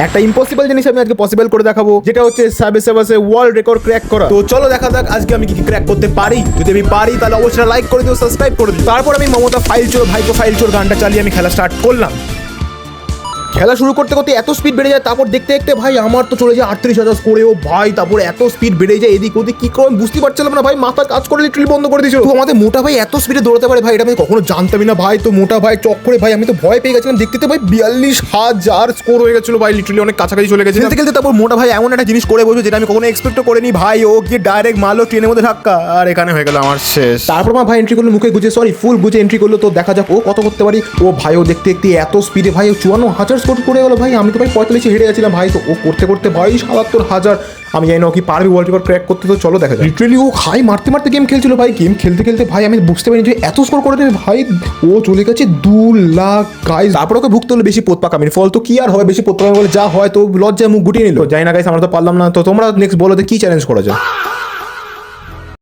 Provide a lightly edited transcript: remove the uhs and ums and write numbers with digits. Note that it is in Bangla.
একটা ইম্পসিবল জিনিস আমি আজকে পসিবল করে দেখাবো, যেটা হচ্ছে সাবসে ওয়ার্ল্ড রেকর্ড ক্র্যাক করা। তো চলো দেখা যাক আজকে আমি কি কি ক্র্যাক করতে পারি। যদি আমি পারি তাহলে অবশ্যই লাইক করে দিও, সাবস্ক্রাইব করে দিও। তারপর আমি মমতা ফাইল চোর ভাইপো ফাইল চোর গানটা চালিয়ে আমি খেলা স্টার্ট করলাম। খেলা শুরু করতে করতে এত স্পিড বেড়ে যায়, তারপর দেখতে দেখতে ভাই আমার তো চলে যায় 38,000 স্কোরেও ভাই। তারপর এত স্পিড বেড়ে যায় এদিক ওদিক, কি করে আমি বুঝতে পারছিলাম না ভাই, মাথা কাজ করে লিটারালি বন্ধ করে দিয়েছিল। তো আমাদের মোটা ভাই এত স্পিডে দৌড়াতে পারে ভাই, এটা আমি কখনো জানতামই না ভাই। তো মোটা ভাই চক করে ভাই আমি তো ভয় পেয়ে গেছিলাম, দেখতে ভাই 42,000 স্কোর হয়ে গেছিল ভাই, লিটারালি অনেক কাছাকাছি চলে গেছে খেলতে খেলতে। তারপর মোটা ভাই এমন একটা জিনিস করে বসবে যেটা আমি কখনো এক্সপেক্টও করিনি ভাই, ও গিয়ে ডাইরেক্ট মারলো ট্রেনের মধ্যে ধাক্কা, আর এখানে হয়ে গেল আমার শেষ। তারপর আমার ভাই এন্ট্রি করলো মুখে গুজে, সরি ফুল গুজে এন্ট্রি করলো। তো দেখা যাক ও কত করতে পারি। ও ভাই ও দেখতে দেখতে এত স্পিডে ভাই 54,000 স্কোর করে গেল ভাই। আমি তো ভাই 45 হেরে গেছিলাম ভাই। তো ও করতে করতে ভাই 77,000। আমি জানি না ও কি পারবে ওয়ার্ল্ড রেকর্ড ক্র্যাক করতে। তো চলো দেখা যাক। লিটারালি ও খাই মারতে মারতে গেম খেলছিল ভাই। গেম খেলতে খেলতে ভাই আমি বুঝতে পারিনি যে এত স্কোর করে দেবে ভাই। ও চলে গেছে 2 লাখ গাইস। তারপর ওকে ভুগতে হলো বেশি পোত পাকামির ফল। তো কি আর হবে, বেশি পোত পাকামি বলে যা হয়। তো লজ্জায় মুখ গুটিয়ে নিল। জানি না গাইস আমরা তো পারলাম না। তো তোমরা নেক্সট বলো তো কি চ্যালেঞ্জ করা যায়।